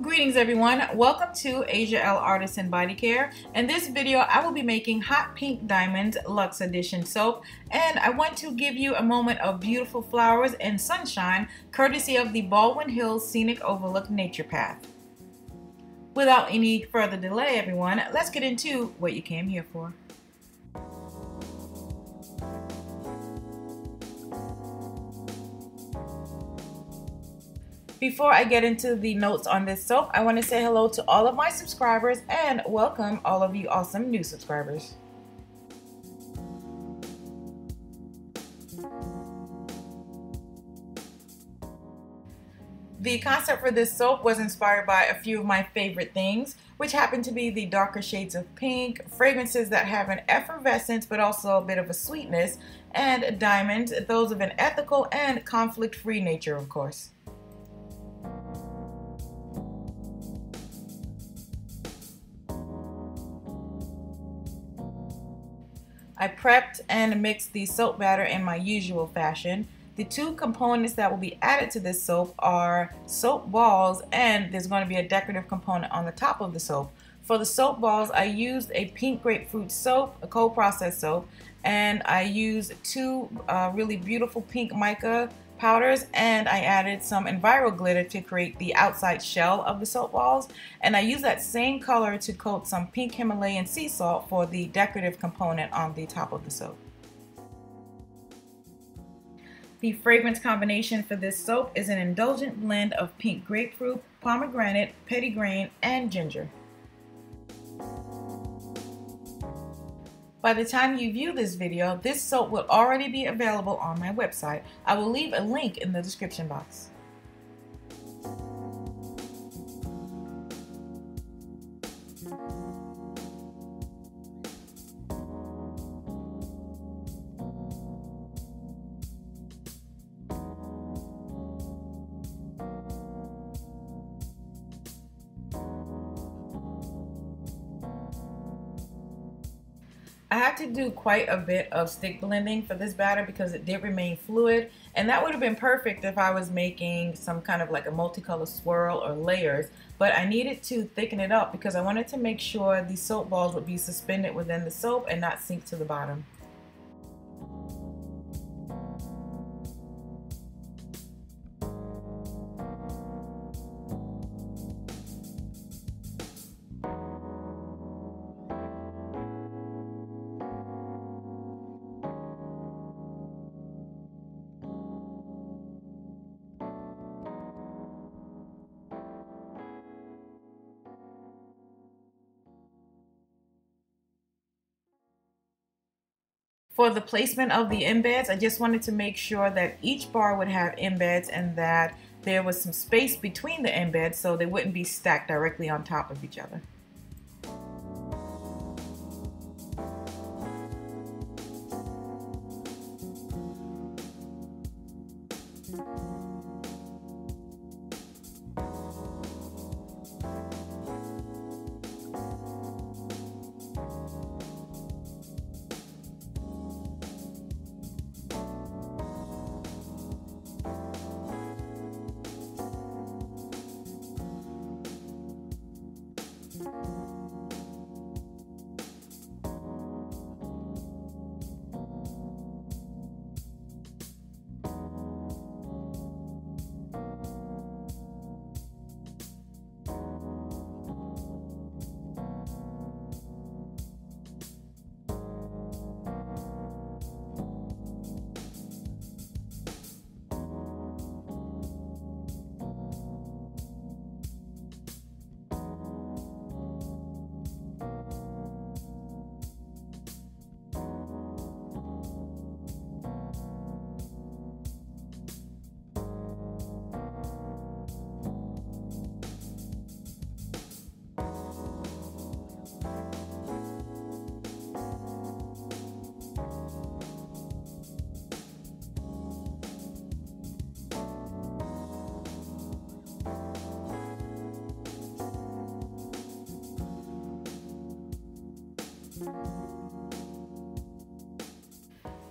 Greetings everyone, welcome to Asia L Artisan Body Care. In this video I will be making Hot Pink Diamonds Luxe Edition soap, and I want to give you a moment of beautiful flowers and sunshine courtesy of the Baldwin Hills Scenic Overlook Nature Path. Without any further delay everyone, let's get into what you came here for. Before I get into the notes on this soap, I want to say hello to all of my subscribers and welcome all of you awesome new subscribers. The concept for this soap was inspired by a few of my favorite things, which happen to be the darker shades of pink, fragrances that have an effervescence but also a bit of a sweetness, and diamonds, those of an ethical and conflict-free nature, of course. I prepped and mixed the soap batter in my usual fashion. The two components that will be added to this soap are soap balls, and there's going to be a decorative component on the top of the soap. For the soap balls, I used a pink grapefruit soap, a cold processed soap, and I used two really beautiful pink mica powders, and I added some Enviro glitter to create the outside shell of the soap balls, and I used that same color to coat some pink Himalayan sea salt for the decorative component on the top of the soap. The fragrance combination for this soap is an indulgent blend of pink grapefruit, pomegranate, petitgrain, and ginger. By the time you view this video, this soap will already be available on my website. I will leave a link in the description box. I had to do quite a bit of stick blending for this batter because it did remain fluid, and that would have been perfect if I was making some kind of like a multicolor swirl or layers, but I needed to thicken it up because I wanted to make sure the soap balls would be suspended within the soap and not sink to the bottom. For the placement of the embeds, I just wanted to make sure that each bar would have embeds and that there was some space between the embeds so they wouldn't be stacked directly on top of each other.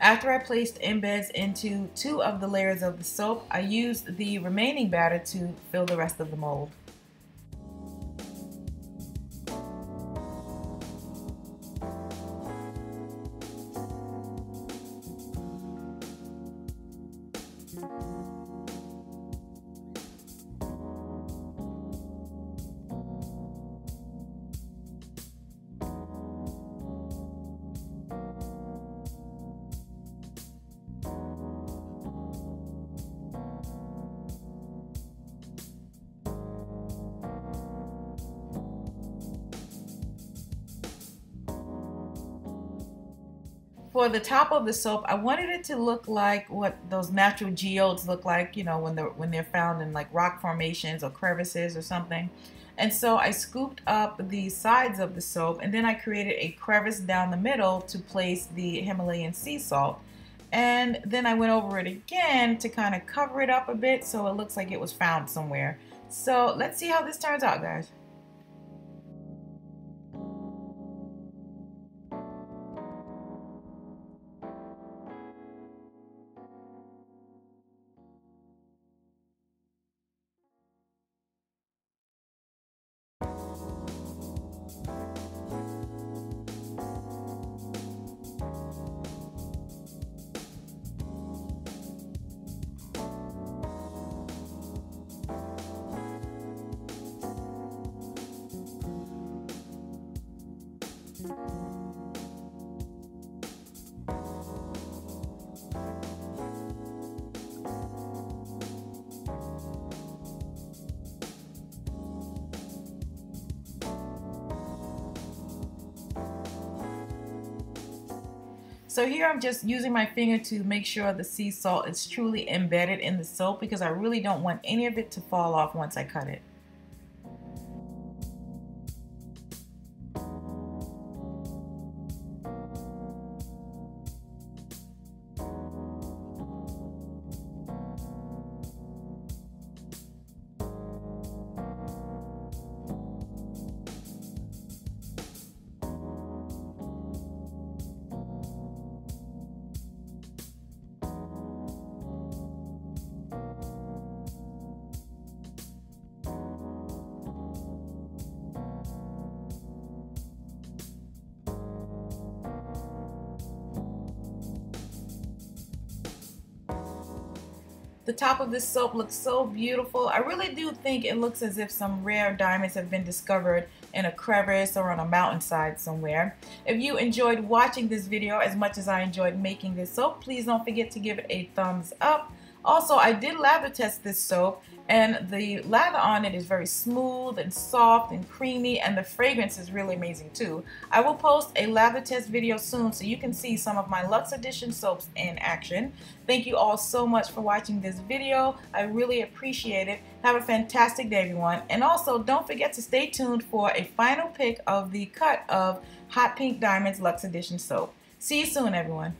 After I placed embeds into 2 of the layers of the soap, I used the remaining batter to fill the rest of the mold. For the top of the soap, I wanted it to look like what those natural geodes look like, you know, when they're found in like rock formations or crevices or something. And so I scooped up the sides of the soap, and then I created a crevice down the middle to place the Himalayan sea salt. And then I went over it again to kind of cover it up a bit so it looks like it was found somewhere. So let's see how this turns out, guys. So here I'm just using my finger to make sure the sea salt is truly embedded in the soap, because I really don't want any of it to fall off once I cut it. The top of this soap looks so beautiful. I really do think it looks as if some rare diamonds have been discovered in a crevice or on a mountainside somewhere. If you enjoyed watching this video as much as I enjoyed making this soap, please don't forget to give it a thumbs up. Also, I did lather test this soap, and the lather on it is very smooth and soft and creamy, and the fragrance is really amazing too. I will post a lather test video soon so you can see some of my Luxe Edition soaps in action. Thank you all so much for watching this video. I really appreciate it. Have a fantastic day, everyone. And also, don't forget to stay tuned for a final pick of the cut of Hot Pink Diamonds Luxe Edition soap. See you soon, everyone.